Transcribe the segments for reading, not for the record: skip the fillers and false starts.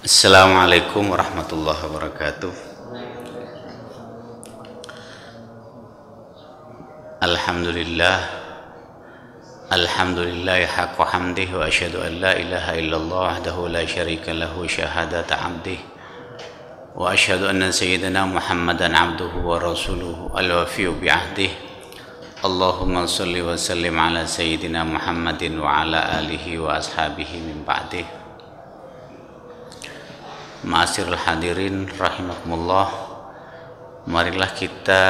Assalamualaikum warahmatullahi wabarakatuh. Alhamdulillah, alhamdulillah haqqa hamdih wa asyhadu an la ilaha illallah wahdahu la syarika lahu syahadata abdih wa asyhadu anna sayyidina Muhammadan abduhu wa rasuluhu al-wafiyu bi'ahdih. Allahumma salli wa sallim ala sayyidina Muhammadin wa ala alihi wa ashabihi min ba'dih. Ma'asyiral hadirin rahimakumullah, marilah kita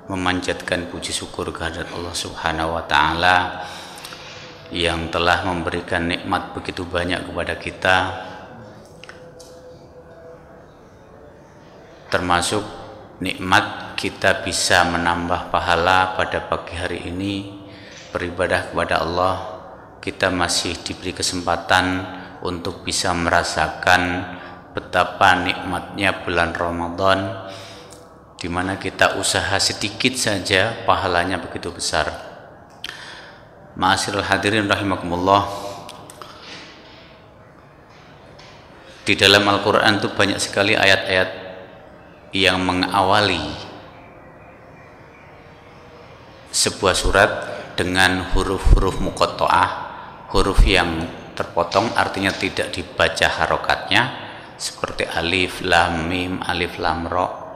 memanjatkan puji syukur kehadirat Allah Subhanahu wa taala yang telah memberikan nikmat begitu banyak kepada kita, termasuk nikmat kita bisa menambah pahala pada pagi hari ini beribadah kepada Allah. Kita masih diberi kesempatan untuk bisa merasakan betapa nikmatnya bulan Ramadan, di mana kita usaha sedikit saja pahalanya begitu besar. Ma'asyiral hadirin rahimakumullah, di dalam Al-Quran itu banyak sekali ayat-ayat yang mengawali sebuah surat dengan huruf-huruf muqatta'ah, huruf yang terpotong, artinya tidak dibaca harokatnya, seperti alif, lam, mim, alif, lam, ro.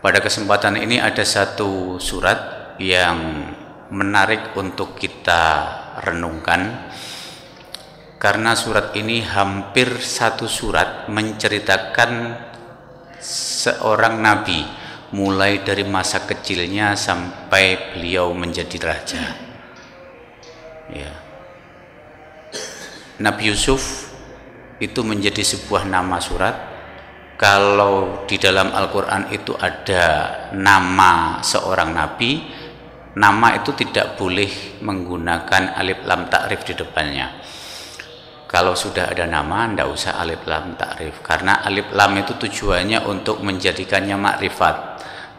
Pada kesempatan ini ada satu surat yang menarik untuk kita renungkan, karena surat ini hampir satu surat menceritakan seorang nabi, mulai dari masa kecilnya sampai beliau menjadi raja. Nabi Yusuf itu menjadi sebuah nama surat. Kalau di dalam Al-Quran itu ada nama seorang nabi, nama itu tidak boleh menggunakan alif lam ta'rif di depannya. Kalau sudah ada nama, tidak usah alif lam ta'rif, karena alif lam itu tujuannya untuk menjadikannya makrifat.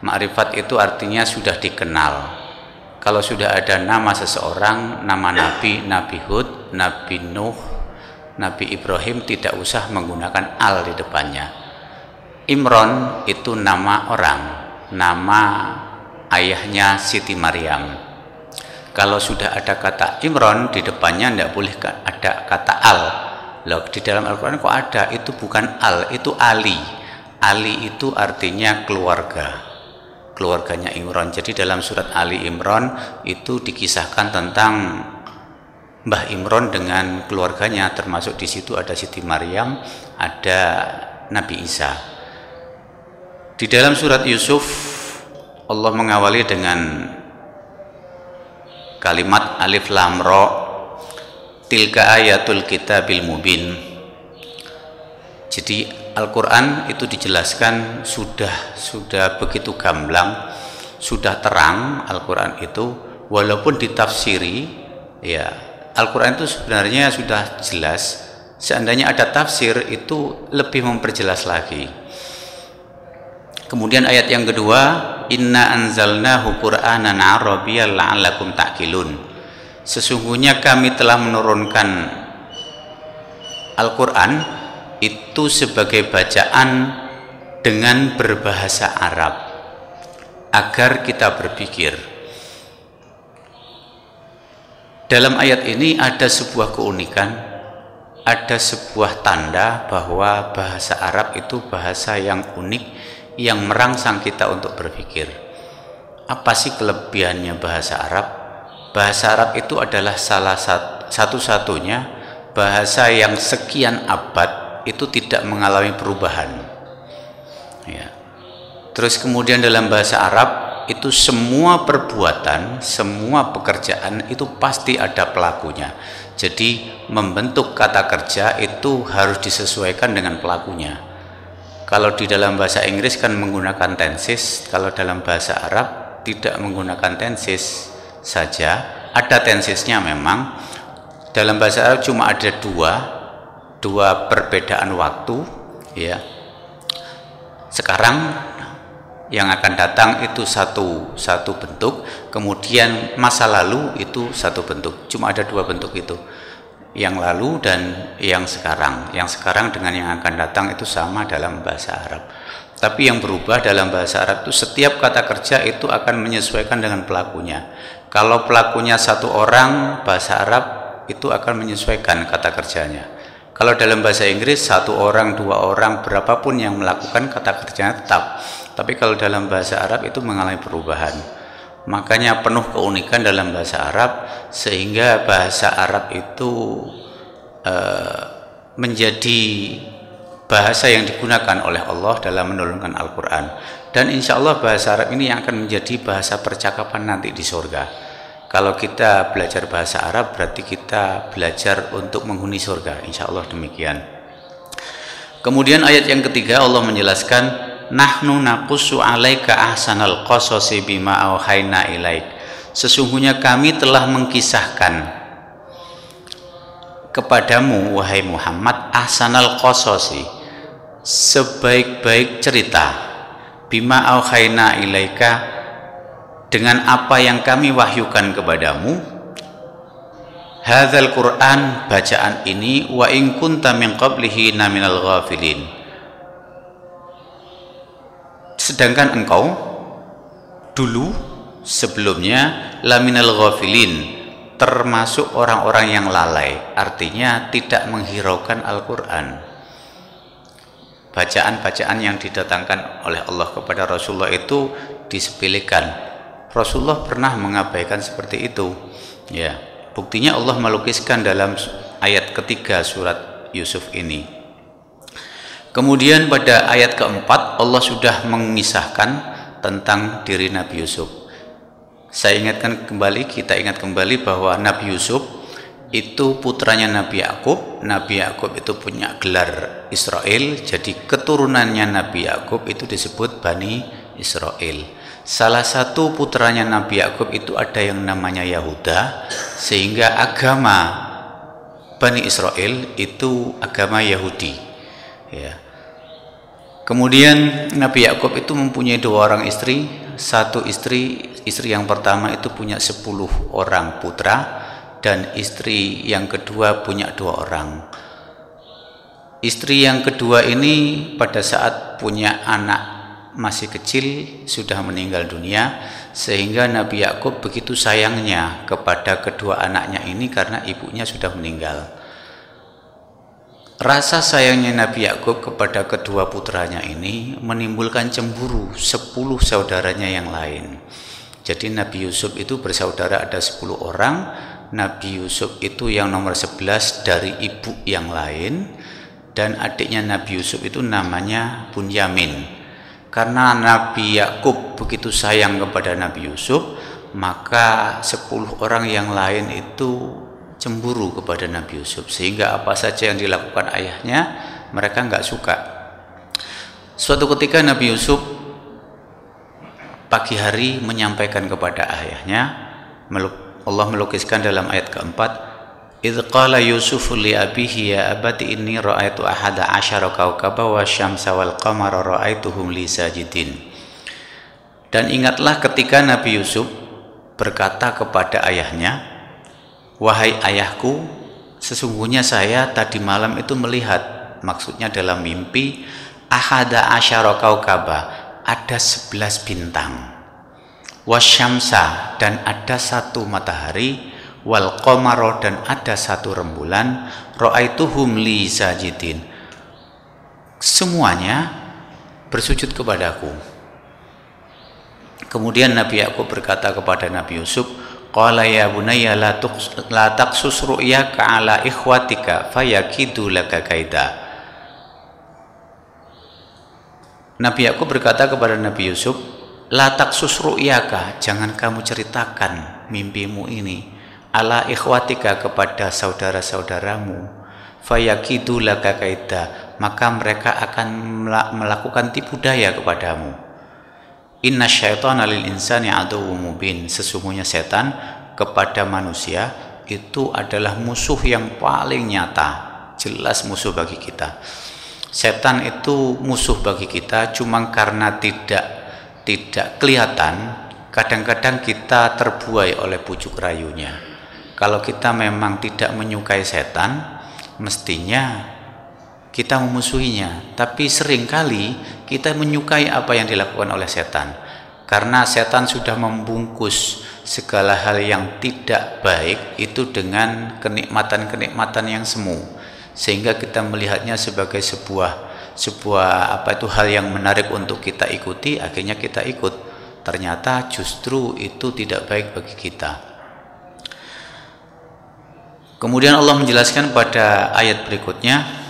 Makrifat itu artinya sudah dikenal. Kalau sudah ada nama seseorang, nama nabi, Nabi Hud, Nabi Nuh, Nabi Ibrahim, tidak usah menggunakan al di depannya. Imron itu nama orang, nama ayahnya Siti Maryam. Kalau sudah ada kata Imron di depannya, tidak boleh ada kata al. Loh, di dalam Al-Quran kok ada? Itu bukan al, itu Ali. Ali itu artinya keluarga, keluarganya Imron. Jadi dalam surat Ali Imron itu dikisahkan tentang Mbah Imron dengan keluarganya, termasuk di situ ada Siti Maryam, ada Nabi Isa. Di dalam surat Yusuf Allah mengawali dengan kalimat alif lam ra, tilka ayatul kitabil mubin. Jadi Al-Quran itu dijelaskan sudah begitu gamblang, sudah terang Al-Quran itu, walaupun ditafsiri, ya Al-Quran itu sebenarnya sudah jelas. Seandainya ada tafsir itu lebih memperjelas lagi. Kemudian ayat yang kedua, inna anzalnahu qur'anan arabiyyan la'allakum ta'qilun. Sesungguhnya kami telah menurunkan Al-Quran itu sebagai bacaan dengan berbahasa Arab agar kita berpikir. Dalam ayat ini ada sebuah keunikan, ada sebuah tanda bahwa bahasa Arab itu bahasa yang unik, yang merangsang kita untuk berpikir. Apa sih kelebihannya bahasa Arab? Bahasa Arab itu adalah salah satu-satunya bahasa yang sekian abad itu tidak mengalami perubahan. Terus kemudian dalam bahasa Arab itu semua perbuatan, semua pekerjaan itu pasti ada pelakunya. Jadi membentuk kata kerja itu harus disesuaikan dengan pelakunya. Kalau di dalam bahasa Inggris kan menggunakan tenses, kalau dalam bahasa Arab tidak menggunakan tenses saja. Ada tensesnya memang. Dalam bahasa Arab cuma ada dua perbedaan waktu, ya. Sekarang yang akan datang itu satu bentuk, kemudian masa lalu itu satu bentuk. Cuma ada dua bentuk itu. yang lalu dan yang sekarang. Yang sekarang dengan yang akan datang itu sama dalam bahasa Arab. Tapi yang berubah dalam bahasa Arab itu setiap kata kerja itu akan menyesuaikan dengan pelakunya. Kalau pelakunya satu orang, bahasa Arab itu akan menyesuaikan kata kerjanya. Kalau dalam bahasa Inggris satu orang, dua orang, berapapun yang melakukan kata kerjanya tetap. Tapi kalau dalam bahasa Arab itu mengalami perubahan. Makanya penuh keunikan dalam bahasa Arab, sehingga bahasa Arab itu menjadi bahasa yang digunakan oleh Allah dalam menurunkan Al-Quran. Dan insya Allah bahasa Arab ini yang akan menjadi bahasa percakapan nanti di surga. Kalau kita belajar bahasa Arab berarti kita belajar untuk menghuni surga, insya Allah demikian. Kemudian ayat yang ketiga Allah menjelaskan, nahnu naqussu 'alaika ahsanal qasasi bima auhayna ilaik. Sesungguhnya kami telah mengkisahkan kepadamu wahai Muhammad ahsanal qasasi, sebaik-baik cerita, bima auhayna ilaika, dengan apa yang kami wahyukan kepadamu, hadzal Quran, bacaan ini, wa in kunta min qablihi minal ghafilin, sedangkan engkau dulu sebelumnya laminal ghafilin, termasuk orang-orang yang lalai, artinya tidak menghiraukan Al-Quran. Bacaan-bacaan yang didatangkan oleh Allah kepada Rasulullah itu disepelekan. Rasulullah pernah mengabaikan seperti itu. Ya, buktinya Allah melukiskan dalam ayat ketiga surat Yusuf ini. Kemudian pada ayat keempat Allah sudah mengisahkan tentang diri Nabi Yusuf. Saya ingatkan kembali, kita ingat kembali bahwa Nabi Yusuf itu putranya Nabi Yakub. Nabi Yakub itu punya gelar Israel, jadi keturunannya Nabi Yakub itu disebut Bani Israel. Salah satu putranya Nabi Yakub itu ada yang namanya Yahuda, sehingga agama Bani Israel itu agama Yahudi. Ya. Kemudian Nabi Yakub itu mempunyai dua orang istri. Satu istri yang pertama itu punya 10 orang putra, dan istri yang kedua punya 2 orang. Istri yang kedua ini pada saat punya anak masih kecil sudah meninggal dunia, sehingga Nabi Yakub begitu sayangnya kepada kedua anaknya ini karena ibunya sudah meninggal. Rasa sayangnya Nabi Yakub kepada kedua putranya ini menimbulkan cemburu 10 saudaranya yang lain. Jadi Nabi Yusuf itu bersaudara ada 10 orang. Nabi Yusuf itu yang nomor 11 dari ibu yang lain, dan adiknya Nabi Yusuf itu namanya Bunyamin. Karena Nabi Yakub begitu sayang kepada Nabi Yusuf, maka 10 orang yang lain itu cemburu kepada Nabi Yusuf, sehingga apa saja yang dilakukan ayahnya mereka nggak suka. Suatu ketika Nabi Yusuf pagi hari menyampaikan kepada ayahnya, Allah melukiskan dalam ayat keempat, idz qala Yusuf li abihi ya abati inni ra'aitu ahada asyara kaukaba wasyamsa wal qamara ra'aituhum li sajidin. Dan ingatlah ketika Nabi Yusuf berkata kepada ayahnya, wahai ayahku, sesungguhnya saya tadi malam itu melihat, maksudnya dalam mimpi, ahada asyara kaukaba, ada 11 bintang, wasyamsa, dan ada 1 matahari, wal qamara, dan ada 1 rembulan, ra'aituhum li sajidin, semuanya bersujud kepadaku. Kemudian Nabi Yakub berkata kepada Nabi Yusuf, qala ya bunayya la taqsus ru'yaka ala ikhwatika fayakidu laka kaida. Nabi Yakub berkata kepada Nabi Yusuf, la taqsus ru'yaka, jangan kamu ceritakan mimpimu ini, ala ikhwatika, kepada saudara-saudaramu, fayakidu laka kaida, maka mereka akan melakukan tipu daya kepadamu. Inna syaitana lil insani aduwwum mubin, sesungguhnya setan kepada manusia itu adalah musuh yang paling nyata, jelas musuh bagi kita. Setan itu musuh bagi kita, cuma karena tidak kelihatan, kadang-kadang kita terbuai oleh pucuk rayunya. Kalau kita memang tidak menyukai setan, mestinya kita memusuhinya. Tapi seringkali kita menyukai apa yang dilakukan oleh setan, karena setan sudah membungkus segala hal yang tidak baik itu dengan kenikmatan-kenikmatan yang semu, sehingga kita melihatnya sebagai sebuah hal yang menarik untuk kita ikuti. Akhirnya kita ikut, ternyata justru itu tidak baik bagi kita. Kemudian Allah menjelaskan pada ayat berikutnya,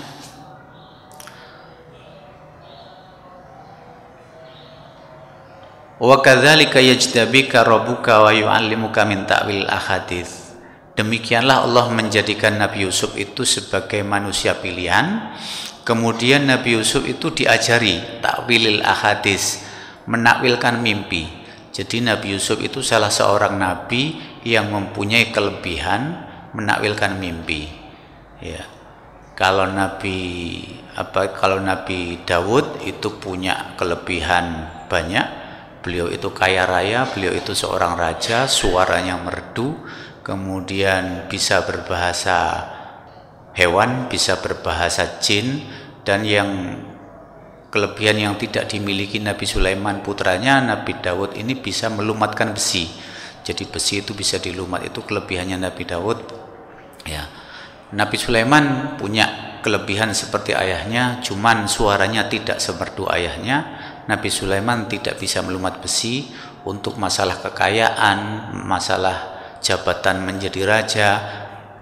wa kadzalika yajtabika rabbuka wa yu'allimuka min ta'wil ahadits. Demikianlah Allah menjadikan Nabi Yusuf itu sebagai manusia pilihan. Kemudian Nabi Yusuf itu diajari ta'wilil ahadits, menakwilkan mimpi. Jadi Nabi Yusuf itu salah seorang nabi yang mempunyai kelebihan menakwilkan mimpi. Ya. Kalau Nabi Daud itu punya kelebihan banyak. Beliau itu kaya raya, beliau itu seorang raja, suaranya merdu, kemudian bisa berbahasa hewan, bisa berbahasa jin, dan yang kelebihan yang tidak dimiliki Nabi Sulaiman putranya, Nabi Daud ini bisa melumatkan besi. Jadi besi itu bisa dilumat, itu kelebihannya Nabi Daud. Ya. Nabi Sulaiman punya kelebihan seperti ayahnya, cuman suaranya tidak semerdu ayahnya. Nabi Sulaiman tidak bisa melumat besi. Untuk masalah kekayaan, masalah jabatan menjadi raja,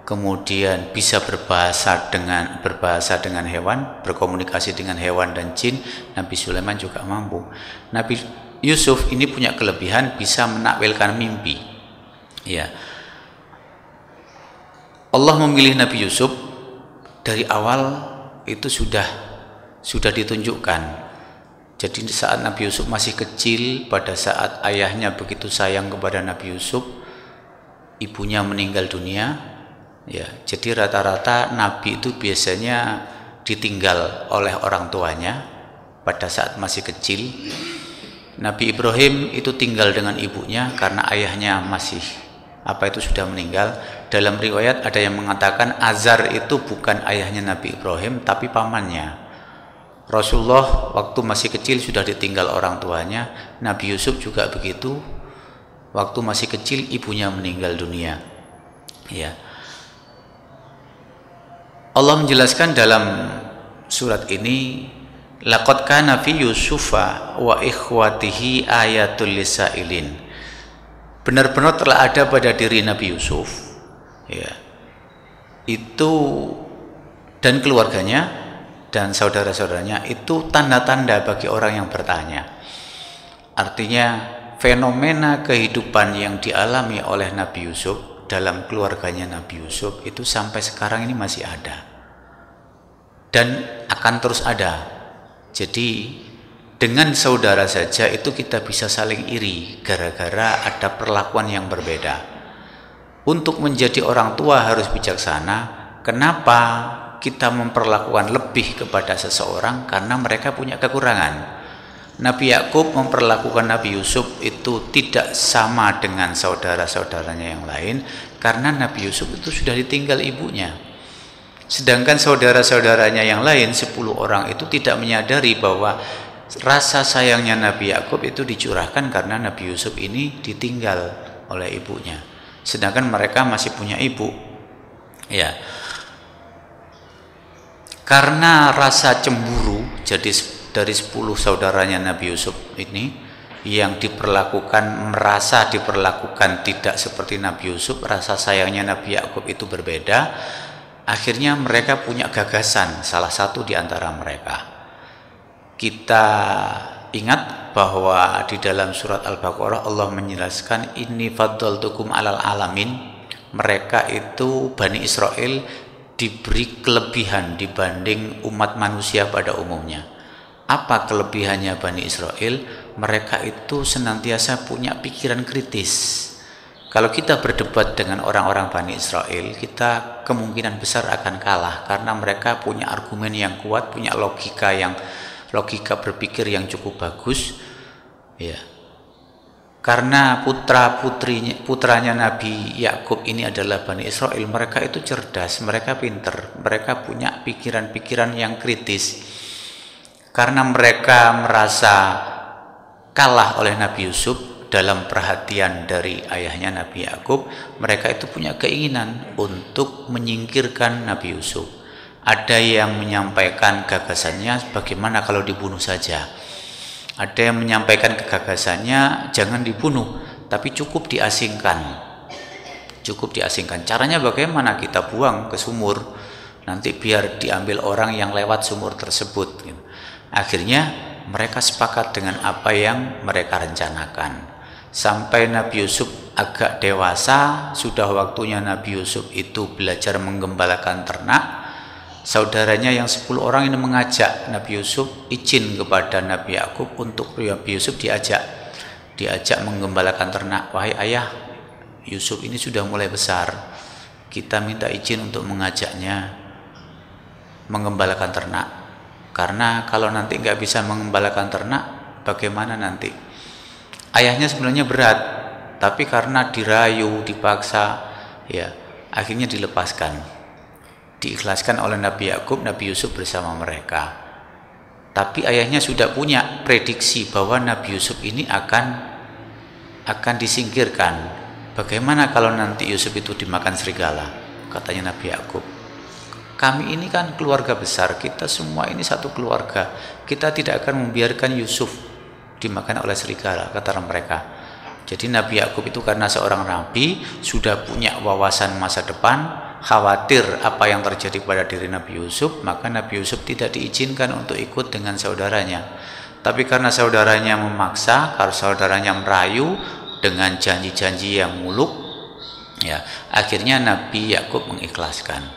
kemudian bisa berbahasa dengan hewan, berkomunikasi dengan hewan dan jin, Nabi Sulaiman juga mampu. Nabi Yusuf ini punya kelebihan bisa menakwilkan mimpi. Ya. Allah memilih Nabi Yusuf dari awal itu sudah ditunjukkan. Jadi saat Nabi Yusuf masih kecil, pada saat ayahnya begitu sayang kepada Nabi Yusuf, ibunya meninggal dunia. Ya, jadi rata-rata Nabi itu biasanya ditinggal oleh orang tuanya pada saat masih kecil. Nabi Ibrahim itu tinggal dengan ibunya karena ayahnya sudah meninggal. Dalam riwayat ada yang mengatakan Azar itu bukan ayahnya Nabi Ibrahim tapi pamannya. Rasulullah waktu masih kecil sudah ditinggal orang tuanya. Nabi Yusuf juga begitu. Waktu masih kecil ibunya meninggal dunia. Ya. Allah menjelaskan dalam surat ini, laqad kana fi Yusufa wa ikhwatihi ayatul lisailin. Benar-benar telah ada pada diri Nabi Yusuf, ya, itu dan keluarganya dan saudara-saudaranya itu tanda-tanda bagi orang yang bertanya. Artinya fenomena kehidupan yang dialami oleh Nabi Yusuf dalam keluarganya Nabi Yusuf itu sampai sekarang ini masih ada dan akan terus ada. Jadi dengan saudara saja itu kita bisa saling iri gara-gara ada perlakuan yang berbeda. Untuk menjadi orang tua harus bijaksana. Kenapa kita memperlakukan lebih kepada seseorang? Karena mereka punya kekurangan. Nabi Yakub memperlakukan Nabi Yusuf itu tidak sama dengan saudara-saudaranya yang lain karena Nabi Yusuf itu sudah ditinggal ibunya. Sedangkan saudara-saudaranya yang lain 10 orang itu tidak menyadari bahwa rasa sayangnya Nabi Yakub itu dicurahkan karena Nabi Yusuf ini ditinggal oleh ibunya. Sedangkan mereka masih punya ibu. Ya. Karena rasa cemburu, jadi dari 10 saudaranya Nabi Yusuf ini yang merasa diperlakukan tidak seperti Nabi Yusuf, rasa sayangnya Nabi Yakub itu berbeda. Akhirnya mereka punya gagasan, salah satu di antara mereka. Kita ingat bahwa di dalam surat Al-Baqarah Allah menjelaskan inni faddaltukum alal alamin. Mereka itu Bani Israel diberi kelebihan dibanding umat manusia pada umumnya. Apa kelebihannya Bani Israel? Mereka itu senantiasa punya pikiran kritis. Kalau kita berdebat dengan orang-orang Bani Israel, kita kemungkinan besar akan kalah karena mereka punya argumen yang kuat, punya logika berpikir yang cukup bagus. Ya. Karena putranya Nabi Yakub ini adalah Bani Israel, mereka itu cerdas, mereka pinter, mereka punya pikiran-pikiran yang kritis. Karena mereka merasa kalah oleh Nabi Yusuf dalam perhatian dari ayahnya Nabi Yakub, mereka itu punya keinginan untuk menyingkirkan Nabi Yusuf. Ada yang menyampaikan gagasannya, bagaimana kalau dibunuh saja. Ada yang menyampaikan gagasannya, jangan dibunuh, tapi cukup diasingkan. Cukup diasingkan. Caranya bagaimana? Kita buang ke sumur, nanti biar diambil orang yang lewat sumur tersebut. Akhirnya mereka sepakat dengan apa yang mereka rencanakan. Sampai Nabi Yusuf agak dewasa, sudah waktunya Nabi Yusuf itu belajar menggembalakan ternak. Saudaranya yang 10 orang ini mengajak Nabi Yusuf izin kepada Nabi Yakub untuk Nabi Yusuf diajak menggembalakan ternak. Wahai ayah, Yusuf ini sudah mulai besar, kita minta izin untuk mengajaknya menggembalakan ternak. Karena kalau nanti nggak bisa menggembalakan ternak, bagaimana nanti? Ayahnya sebenarnya berat, tapi karena dirayu, dipaksa, ya akhirnya diikhlaskan oleh Nabi Yakub, Nabi Yusuf bersama mereka. Tapi ayahnya sudah punya prediksi bahwa Nabi Yusuf ini akan disingkirkan. Bagaimana kalau nanti Yusuf itu dimakan serigala? Katanya Nabi Yakub, kami ini kan keluarga besar, kita semua ini satu keluarga, kita tidak akan membiarkan Yusuf dimakan oleh serigala, kata mereka. Jadi Nabi Yakub itu karena seorang nabi, sudah punya wawasan masa depan, khawatir apa yang terjadi pada diri Nabi Yusuf, maka Nabi Yusuf tidak diizinkan untuk ikut dengan saudaranya. Tapi karena saudaranya memaksa, karena saudaranya merayu dengan janji-janji yang muluk, ya akhirnya Nabi Yakub mengikhlaskan.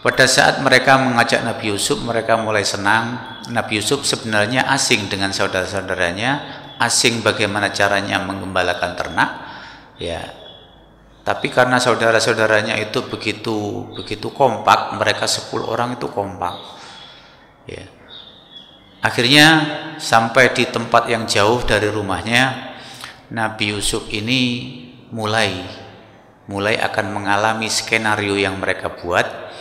Pada saat mereka mengajak Nabi Yusuf, mereka mulai senang. Nabi Yusuf sebenarnya asing dengan saudara-saudaranya, asing bagaimana caranya menggembalakan ternak, ya. Tapi karena saudara-saudaranya itu begitu kompak, mereka 10 orang itu kompak, ya. Akhirnya sampai di tempat yang jauh dari rumahnya, Nabi Yusuf ini mulai akan mengalami skenario yang mereka buat.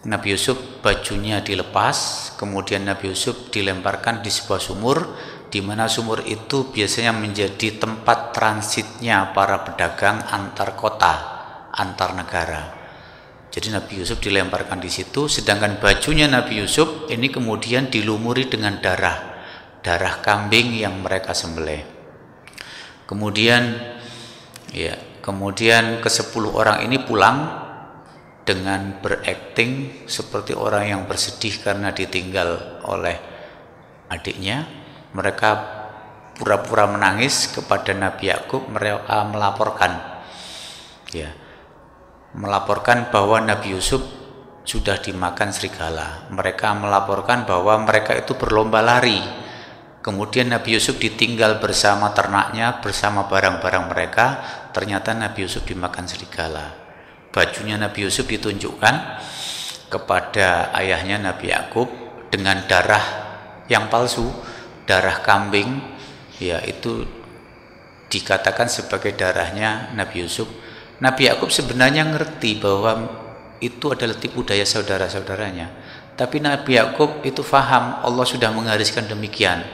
Nabi Yusuf bajunya dilepas, kemudian Nabi Yusuf dilemparkan di sebuah sumur, di mana sumur itu biasanya menjadi tempat transitnya para pedagang antar kota, antar negara. Jadi Nabi Yusuf dilemparkan di situ, sedangkan bajunya Nabi Yusuf ini kemudian dilumuri dengan darah kambing yang mereka sembelih. Kemudian ke-10 orang ini pulang dengan berakting seperti orang yang bersedih karena ditinggal oleh adiknya. Mereka pura-pura menangis kepada Nabi Yakub. Mereka melaporkan bahwa Nabi Yusuf sudah dimakan serigala. Mereka melaporkan bahwa mereka itu berlomba lari. Kemudian Nabi Yusuf ditinggal bersama ternaknya, bersama barang-barang mereka. Ternyata Nabi Yusuf dimakan serigala. Bajunya Nabi Yusuf ditunjukkan kepada ayahnya Nabi Yakub dengan darah yang palsu, darah kambing, ya itu dikatakan sebagai darahnya Nabi Yusuf. Nabi Yakub sebenarnya ngerti bahwa itu adalah tipu daya saudara-saudaranya, tapi Nabi Yakub itu faham Allah sudah menggariskan demikian.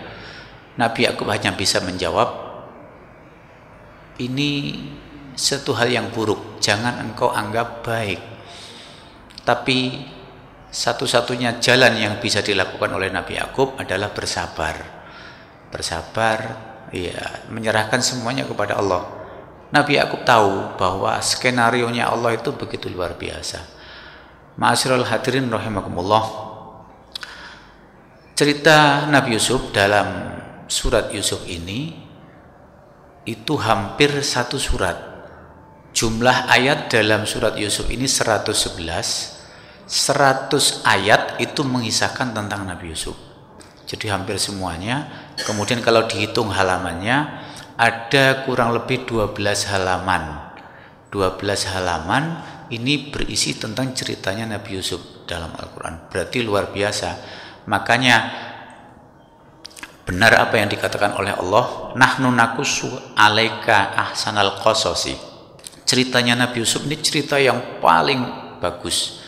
Nabi Yakub hanya bisa menjawab, ini satu hal yang buruk, jangan engkau anggap baik. Tapi satu-satunya jalan yang bisa dilakukan oleh Nabi Yakub adalah bersabar, ya, menyerahkan semuanya kepada Allah. Nabi Yakub tahu bahwa skenarionya Allah itu begitu luar biasa. Ma'asyiral hadirin rahimakumullah, cerita Nabi Yusuf dalam surat Yusuf ini itu hampir satu surat. Jumlah ayat dalam surat Yusuf ini 111. 100 ayat itu mengisahkan tentang Nabi Yusuf. Jadi hampir semuanya. Kemudian kalau dihitung halamannya, ada kurang lebih 12 halaman. 12 halaman ini berisi tentang ceritanya Nabi Yusuf dalam Al-Quran. Berarti luar biasa. Makanya benar apa yang dikatakan oleh Allah, nahnu nakussu alaika ahsanal qasasi. Ceritanya Nabi Yusuf ini cerita yang paling bagus.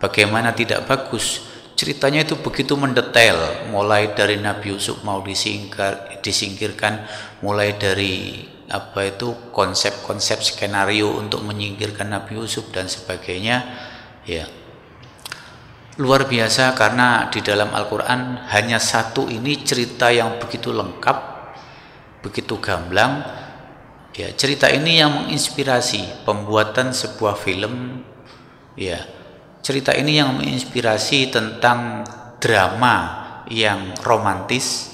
Bagaimana tidak bagus? Ceritanya itu begitu mendetail, mulai dari Nabi Yusuf mau disingkirkan, mulai dari konsep-konsep skenario untuk menyingkirkan Nabi Yusuf dan sebagainya. Ya, luar biasa, karena di dalam Al-Quran hanya satu ini cerita yang begitu lengkap, begitu gamblang. Ya, cerita ini yang menginspirasi pembuatan sebuah film. Ya, cerita ini yang menginspirasi tentang drama yang romantis.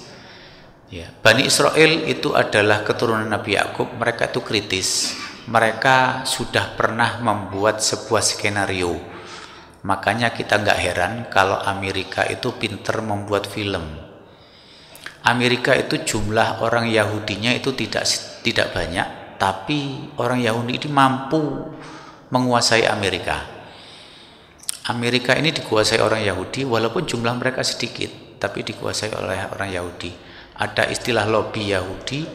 Ya, Bani Israel itu adalah keturunan Nabi Yakub. Mereka itu kritis. Mereka sudah pernah membuat sebuah skenario. Makanya kita nggak heran kalau Amerika itu pinter membuat film. Amerika itu jumlah orang Yahudinya itu tidak banyak, tapi orang Yahudi ini mampu menguasai Amerika. Amerika ini dikuasai orang Yahudi, walaupun jumlah mereka sedikit, tapi dikuasai oleh orang Yahudi. Ada istilah lobby Yahudi.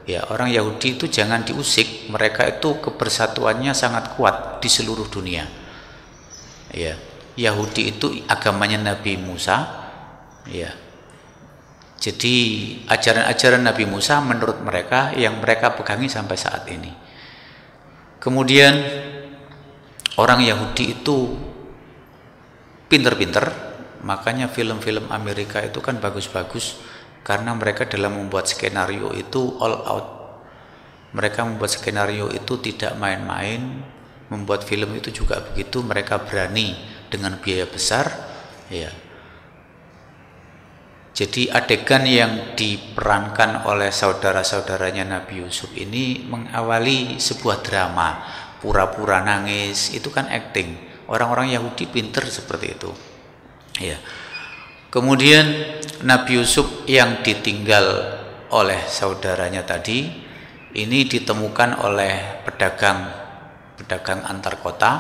Ya, orang Yahudi itu jangan diusik, mereka itu kebersatuannya sangat kuat di seluruh dunia. Ya, Yahudi itu agamanya Nabi Musa. Ya, jadi ajaran-ajaran Nabi Musa menurut mereka yang mereka pegangi sampai saat ini. Kemudian orang Yahudi itu pinter-pinter, makanya film-film Amerika itu kan bagus-bagus, karena mereka dalam membuat skenario itu all out. Mereka membuat skenario itu tidak main-main, membuat film itu juga begitu, mereka berani dengan biaya besar. Ya, jadi adegan yang diperankan oleh saudara-saudaranya Nabi Yusuf ini mengawali sebuah drama, pura-pura nangis, itu kan acting. Orang-orang Yahudi pinter seperti itu. Ya. Kemudian Nabi Yusuf yang ditinggal oleh saudaranya tadi, ini ditemukan oleh pedagang antar kota.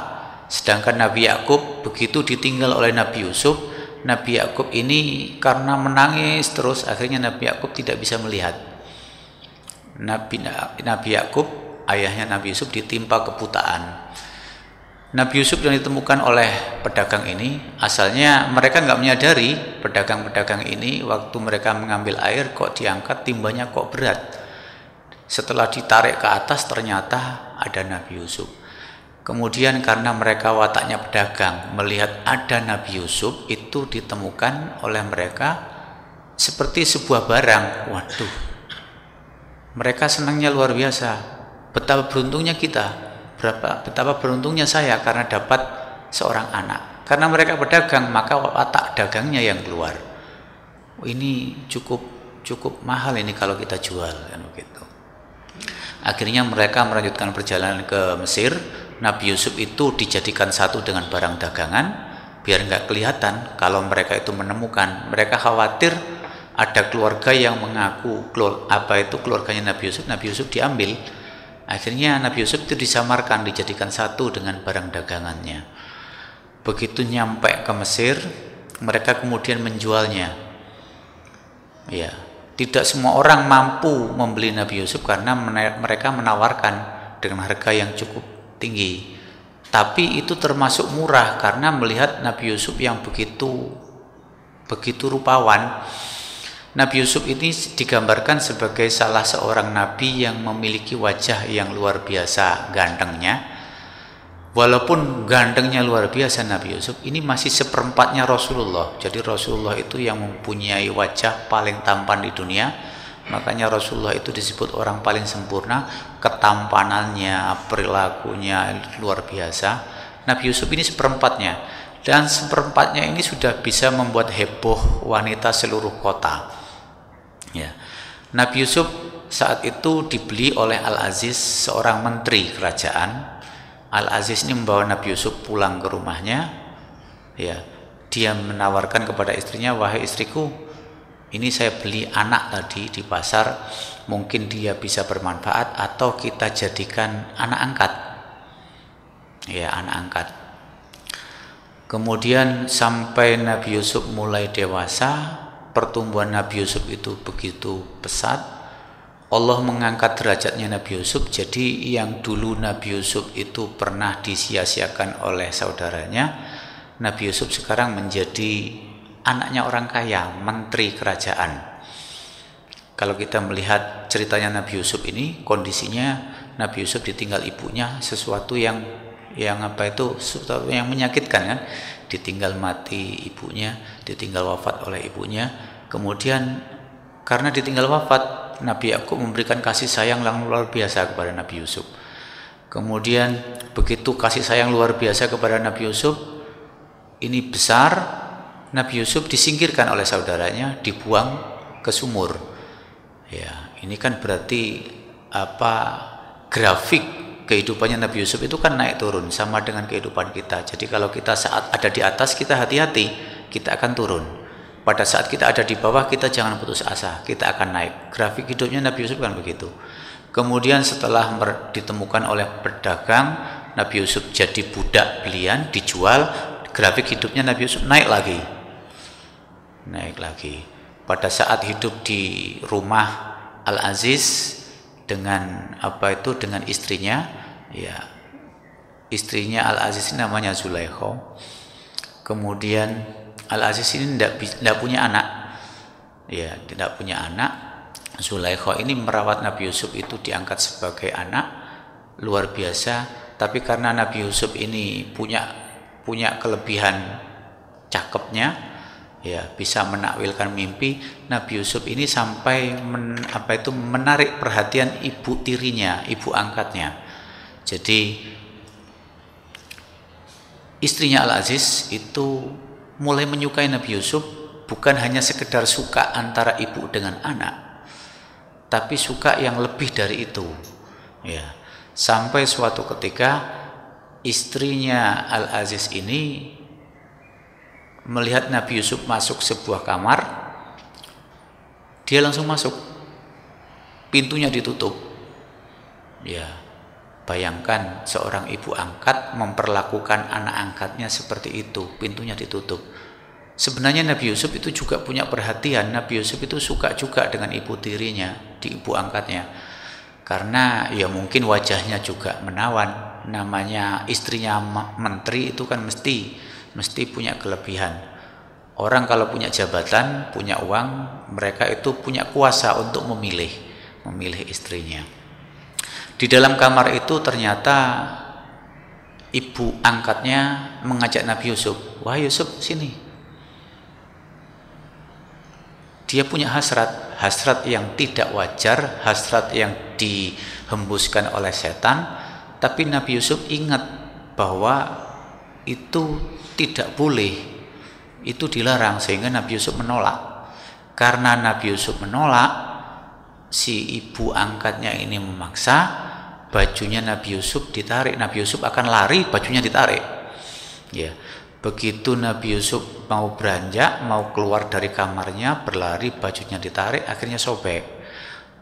Sedangkan Nabi Yakub begitu ditinggal oleh Nabi Yusuf, Nabi Yakub ini karena menangis terus, akhirnya Nabi Yakub tidak bisa melihat. Nabi Yakub, ayahnya Nabi Yusuf, ditimpa kebutaan. Nabi Yusuf yang ditemukan oleh pedagang ini, asalnya mereka nggak menyadari, pedagang-pedagang ini waktu mereka mengambil air kok diangkat timbanya kok berat. Setelah ditarik ke atas ternyata ada Nabi Yusuf. Kemudian karena mereka wataknya pedagang, melihat ada Nabi Yusuf, itu ditemukan oleh mereka seperti sebuah barang. Waduh, mereka senangnya luar biasa. Betapa beruntungnya kita, betapa beruntungnya saya karena dapat seorang anak. Karena mereka pedagang, maka watak dagangnya yang keluar. Ini cukup mahal ini kalau kita jual, kan begitu. Akhirnya mereka melanjutkan perjalanan ke Mesir. Nabi Yusuf itu dijadikan satu dengan barang dagangan biar nggak kelihatan kalau mereka itu menemukan. Mereka khawatir ada keluarga yang mengaku keluarganya Nabi Yusuf diambil. Akhirnya Nabi Yusuf itu disamarkan, dijadikan satu dengan barang dagangannya. Begitu nyampe ke Mesir, mereka kemudian menjualnya. Ya, tidak semua orang mampu membeli Nabi Yusuf karena mereka menawarkan dengan harga yang cukup tinggi, tapi itu termasuk murah karena melihat Nabi Yusuf yang begitu rupawan. Nabi Yusuf ini digambarkan sebagai salah seorang nabi yang memiliki wajah yang luar biasa gantengnya. Walaupun gantengnya luar biasa Nabi Yusuf, ini masih seperempatnya Rasulullah. Jadi Rasulullah itu yang mempunyai wajah paling tampan di dunia. Makanya Rasulullah itu disebut orang paling sempurna, ketampanannya, perilakunya luar biasa. Nabi Yusuf ini seperempatnya, dan seperempatnya ini sudah bisa membuat heboh wanita seluruh kota. Ya. Nabi Yusuf saat itu dibeli oleh Al-Aziz, seorang menteri kerajaan. Al-Aziz ini membawa Nabi Yusuf pulang ke rumahnya. Ya, dia menawarkan kepada istrinya, wahai istriku, ini saya beli anak tadi di pasar, mungkin dia bisa bermanfaat atau kita jadikan anak angkat. Ya, anak angkat. Kemudian sampai Nabi Yusuf mulai dewasa, pertumbuhan Nabi Yusuf itu begitu pesat, Allah mengangkat derajatnya Nabi Yusuf. Jadi yang dulu Nabi Yusuf itu pernah disia-siakan oleh saudaranya, Nabi Yusuf sekarang menjadi anaknya orang kaya, menteri kerajaan. Kalau kita melihat ceritanya Nabi Yusuf ini, kondisinya Nabi Yusuf ditinggal ibunya, sesuatu yang sesuatu yang menyakitkan kan, ditinggal mati ibunya, ditinggal wafat oleh ibunya. Kemudian karena ditinggal wafat, Nabi Yakub memberikan kasih sayang yang luar biasa kepada Nabi Yusuf. Kemudian begitu kasih sayang luar biasa kepada Nabi Yusuf ini besar, Nabi Yusuf disingkirkan oleh saudaranya, dibuang ke sumur. Ya, ini kan berarti grafik kehidupannya Nabi Yusuf itu kan naik turun, sama dengan kehidupan kita. Jadi kalau kita saat ada di atas, kita hati-hati, kita akan turun. Pada saat kita ada di bawah, kita jangan putus asa, kita akan naik. Grafik hidupnya Nabi Yusuf kan begitu. Kemudian setelah ditemukan oleh pedagang, Nabi Yusuf jadi budak belian, dijual, grafik hidupnya Nabi Yusuf naik lagi. Pada saat hidup di rumah Al-Aziz dengan dengan istrinya, ya, istrinya Al-Aziz ini namanya Zulaikha. Kemudian Al-Aziz ini tidak punya anak, ya, tidak punya anak. Zulaikha ini merawat Nabi Yusuf itu, diangkat sebagai anak, luar biasa. Tapi karena Nabi Yusuf ini punya kelebihan cakepnya, ya, bisa menakwilkan mimpi, Nabi Yusuf ini sampai menarik perhatian ibu tirinya, ibu angkatnya. Jadi istrinya Al-Aziz itu mulai menyukai Nabi Yusuf, bukan hanya sekedar suka antara ibu dengan anak, tapi suka yang lebih dari itu. Ya, sampai suatu ketika istrinya Al-Aziz ini melihat Nabi Yusuf masuk sebuah kamar, dia langsung masuk, pintunya ditutup. Ya, bayangkan seorang ibu angkat memperlakukan anak angkatnya seperti itu, pintunya ditutup. Sebenarnya Nabi Yusuf itu juga punya perhatian. Nabi Yusuf itu suka juga dengan ibu tirinya, di ibu angkatnya, karena ya mungkin wajahnya juga menawan. Namanya istrinya menteri itu kan mesti punya kelebihan. Orang kalau punya jabatan, punya uang, mereka itu punya kuasa untuk memilih istrinya. Di dalam kamar itu ternyata ibu angkatnya mengajak Nabi Yusuf, "Wah Yusuf, sini." Dia punya hasrat yang tidak wajar, hasrat yang dihembuskan oleh setan. Tapi Nabi Yusuf ingat bahwa itu tidak boleh, itu dilarang, sehingga Nabi Yusuf menolak. Karena Nabi Yusuf menolak, si ibu angkatnya ini memaksa, bajunya Nabi Yusuf ditarik. Nabi Yusuf akan lari, bajunya ditarik. Ya, begitu Nabi Yusuf mau beranjak, mau keluar dari kamarnya, berlari, bajunya ditarik, akhirnya sobek.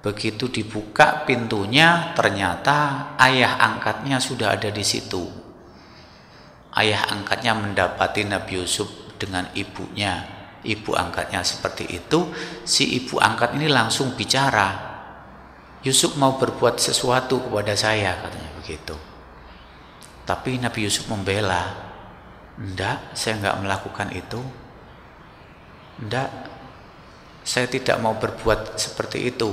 Begitu dibuka pintunya, ternyata ayah angkatnya sudah ada di situ. Ayah angkatnya mendapati Nabi Yusuf dengan ibunya, ibu angkatnya seperti itu. Si ibu angkat ini langsung bicara, "Yusuf mau berbuat sesuatu kepada saya," katanya begitu. Tapi Nabi Yusuf membela, "Enggak, saya enggak melakukan itu. Enggak, saya tidak mau berbuat seperti itu."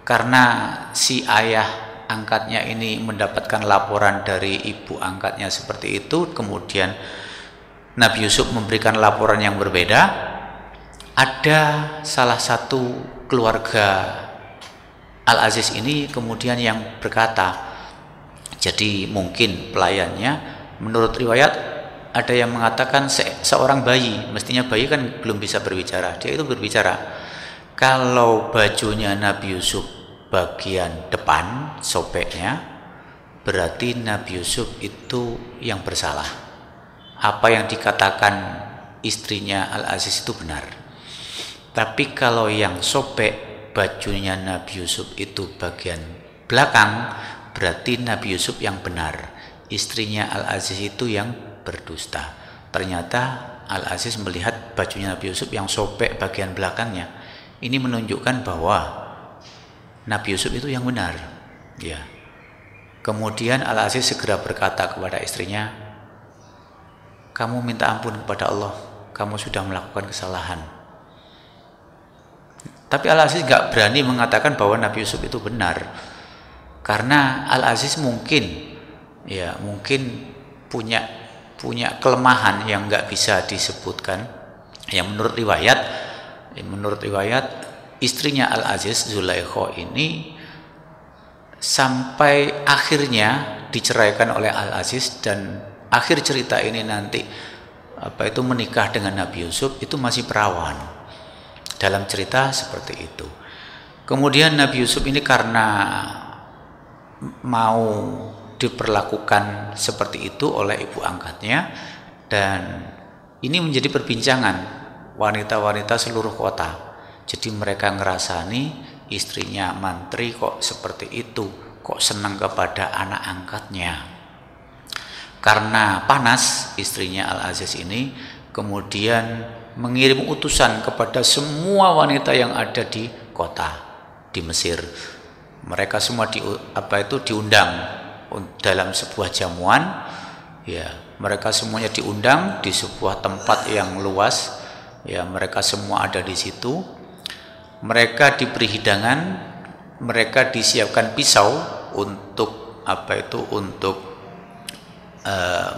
Karena si ayah angkatnya ini mendapatkan laporan dari ibu angkatnya seperti itu, kemudian Nabi Yusuf memberikan laporan yang berbeda. Ada salah satu keluarga Al-Aziz ini kemudian yang berkata, jadi mungkin pelayannya, menurut riwayat ada yang mengatakan seorang bayi, mestinya bayi kan belum bisa berbicara, dia itu berbicara, "Kalau bajunya Nabi Yusuf bagian depan sobeknya, berarti Nabi Yusuf itu yang bersalah. Apa yang dikatakan istrinya Al-Aziz itu benar. Tapi kalau yang sobek bajunya Nabi Yusuf itu bagian belakang, berarti Nabi Yusuf yang benar, istrinya Al-Aziz itu yang berdusta." Ternyata Al-Aziz melihat bajunya Nabi Yusuf yang sobek bagian belakangnya. Ini menunjukkan bahwa Nabi Yusuf itu yang benar. Ya. Kemudian Al-Aziz segera berkata kepada istrinya, kamu minta ampun kepada Allah, kamu sudah melakukan kesalahan. Tapi Al-Aziz nggak berani mengatakan bahwa Nabi Yusuf itu benar, karena Al-Aziz mungkin punya kelemahan yang nggak bisa disebutkan. Yang menurut riwayat istrinya Al-Aziz, Zulaikha ini sampai akhirnya diceraikan oleh Al-Aziz, dan akhir cerita ini nanti menikah dengan Nabi Yusuf itu masih perawan. Dalam cerita seperti itu. Kemudian Nabi Yusuf ini karena mau diperlakukan seperti itu oleh ibu angkatnya, dan ini menjadi perbincangan wanita-wanita seluruh kota. Jadi mereka ngerasani istrinya mantri kok seperti itu, kok senang kepada anak angkatnya. Karena panas, istrinya Al-Aziz ini kemudian mengirim utusan kepada semua wanita yang ada di kota di Mesir. Mereka semua diundang dalam sebuah jamuan. Ya, mereka semuanya diundang di sebuah tempat yang luas. Ya, mereka semua ada di situ. Mereka diberi hidangan, mereka disiapkan pisau untuk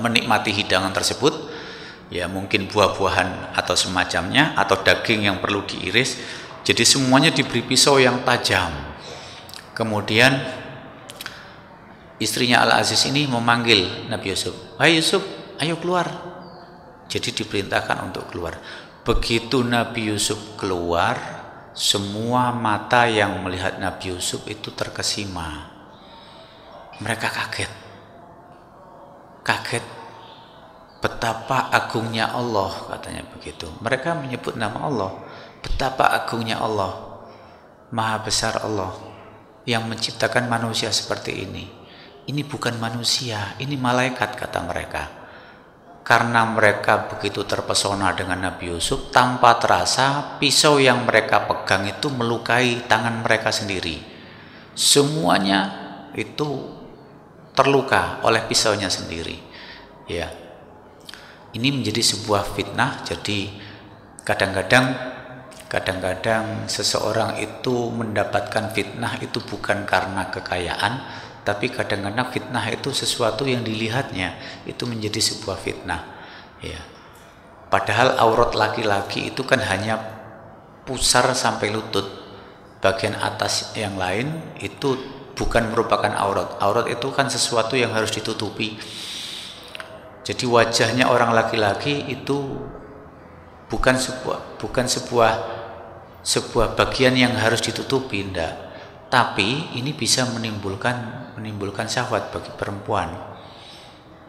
menikmati hidangan tersebut. Ya, mungkin buah-buahan atau semacamnya, atau daging yang perlu diiris. Jadi semuanya diberi pisau yang tajam. Kemudian istrinya Al-Aziz ini memanggil Nabi Yusuf, "Hai Yusuf, ayo keluar." Jadi diperintahkan untuk keluar. Begitu Nabi Yusuf keluar, semua mata yang melihat Nabi Yusuf itu terkesima. Mereka kaget. Betapa agungnya Allah, katanya begitu. Mereka menyebut nama Allah. Betapa agungnya Allah, maha besar Allah yang menciptakan manusia seperti ini. Ini bukan manusia, ini malaikat, kata mereka. Karena mereka begitu terpesona dengan Nabi Yusuf, tanpa terasa pisau yang mereka pegang itu melukai tangan mereka sendiri. Semuanya itu terluka oleh pisaunya sendiri. Ya. Ini menjadi sebuah fitnah. Jadi kadang-kadang seseorang itu mendapatkan fitnah itu bukan karena kekayaan, tapi kadang-kadang fitnah itu sesuatu yang dilihatnya itu menjadi sebuah fitnah. Ya. Padahal aurat laki-laki itu kan hanya pusar sampai lutut. Bagian atas yang lain itu bukan merupakan aurat. Aurat itu kan sesuatu yang harus ditutupi. Jadi wajahnya orang laki-laki itu bukan sebuah bagian yang harus ditutupi, enggak. Tapi ini bisa menimbulkan syahwat bagi perempuan.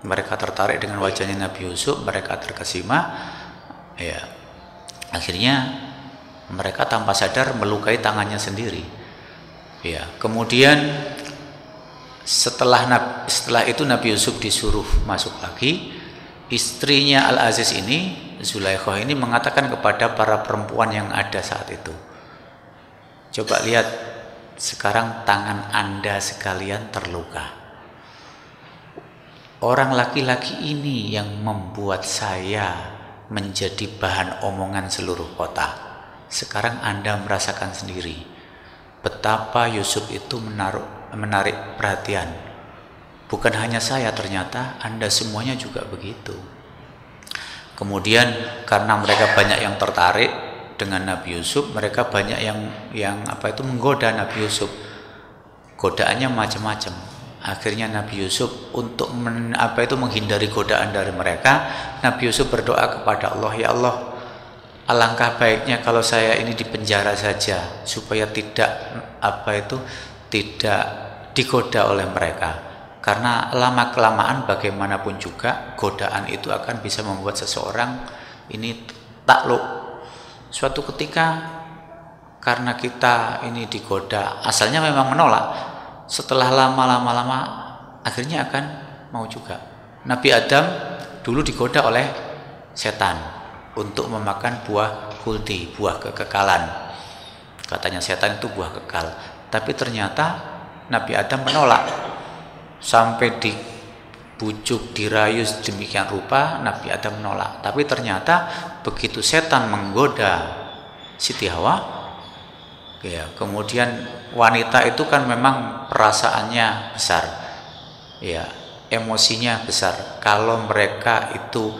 Mereka tertarik dengan wajahnya Nabi Yusuf, mereka terkesima. Ya. Akhirnya mereka tanpa sadar melukai tangannya sendiri. Ya, kemudian setelah itu Nabi Yusuf disuruh masuk lagi. Istrinya Al-Aziz ini, Zulaikha ini, mengatakan kepada para perempuan yang ada saat itu, coba lihat, sekarang tangan Anda sekalian terluka. Orang laki-laki ini yang membuat saya menjadi bahan omongan seluruh kota. Sekarang Anda merasakan sendiri betapa Yusuf itu menarik perhatian. Bukan hanya saya, ternyata Anda semuanya juga begitu. Kemudian karena mereka banyak yang tertarik dengan Nabi Yusuf, mereka banyak yang menggoda Nabi Yusuf. Godaannya macam-macam. Akhirnya Nabi Yusuf untuk menghindari godaan dari mereka, Nabi Yusuf berdoa kepada Allah, "Ya Allah, alangkah baiknya kalau saya ini dipenjara saja supaya tidak digoda oleh mereka. Karena lama-kelamaan bagaimanapun juga godaan itu akan bisa membuat seseorang ini takluk. Suatu ketika karena kita ini digoda, asalnya memang menolak, setelah lama-lama akhirnya akan mau juga. Nabi Adam dulu digoda oleh setan. untuk memakan buah khuldi, buah kekekalan. Katanya setan itu buah kekal. Tapi ternyata Nabi Adam menolak. Sampai dibujuk, dirayu demikian rupa, Nabi Adam menolak. Tapi ternyata begitu setan menggoda Siti Hawa, ya, kemudian wanita itu kan memang perasaannya besar, ya, emosinya besar. Kalau mereka itu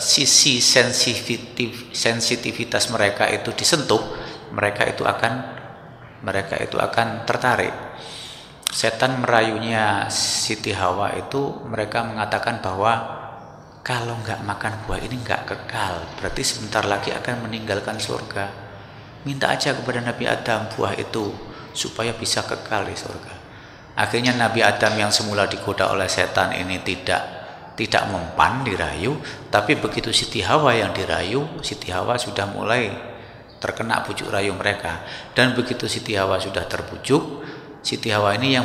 sisi sensitivitas mereka itu disentuh, mereka itu akan tertarik. Setan merayunya Siti Hawa itu, mereka mengatakan bahwa kalau nggak makan buah ini nggak kekal, berarti sebentar lagi akan meninggalkan surga. Minta aja kepada Nabi Adam buah itu supaya bisa kekal di surga. Akhirnya Nabi Adam yang semula digoda oleh setan ini tidak mempan, dirayu. Tapi begitu Siti Hawa yang dirayu, Siti Hawa sudah mulai terkena bujuk rayu mereka. Dan begitu Siti Hawa sudah terbujuk, Siti Hawa ini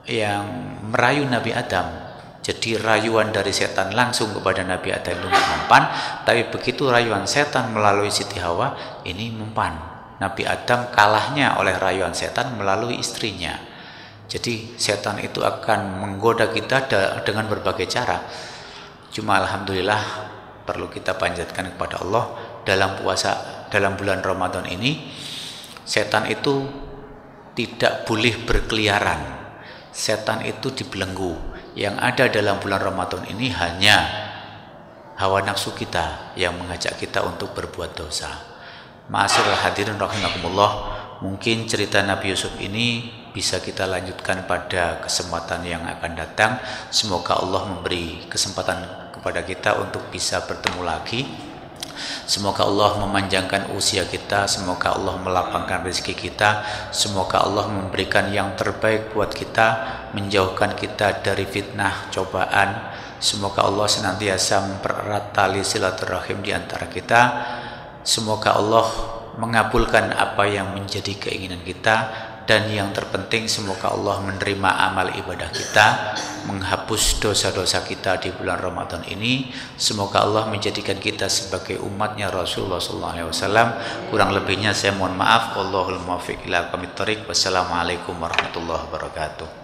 yang merayu Nabi Adam. Jadi rayuan dari setan langsung kepada Nabi Adam itu mempan, tapi begitu rayuan setan melalui Siti Hawa ini mempan. Nabi Adam kalahnya oleh rayuan setan melalui istrinya. Jadi setan itu akan menggoda kita dengan berbagai cara. Cuma alhamdulillah perlu kita panjatkan kepada Allah, dalam bulan Ramadan ini setan itu tidak boleh berkeliaran. Setan itu dibelenggu. Yang ada dalam bulan Ramadan ini hanya hawa nafsu kita yang mengajak kita untuk berbuat dosa. Ma'asyiral hadirin rahimakumullah, mungkin cerita Nabi Yusuf ini bisa kita lanjutkan pada kesempatan yang akan datang. Semoga Allah memberi kesempatan kepada kita untuk bisa bertemu lagi. Semoga Allah memanjangkan usia kita, semoga Allah melapangkan rezeki kita, semoga Allah memberikan yang terbaik buat kita, menjauhkan kita dari fitnah, cobaan. Semoga Allah senantiasa mempererat tali silaturahim di antara kita. Semoga Allah mengabulkan apa yang menjadi keinginan kita. Dan yang terpenting, semoga Allah menerima amal ibadah kita, menghapus dosa-dosa kita di bulan Ramadan ini. Semoga Allah menjadikan kita sebagai umatnya Rasulullah SAW. Kurang lebihnya saya mohon maaf. Wallahul muwaffiq ila aqwamit thoriq. Wassalamualaikum warahmatullahi wabarakatuh.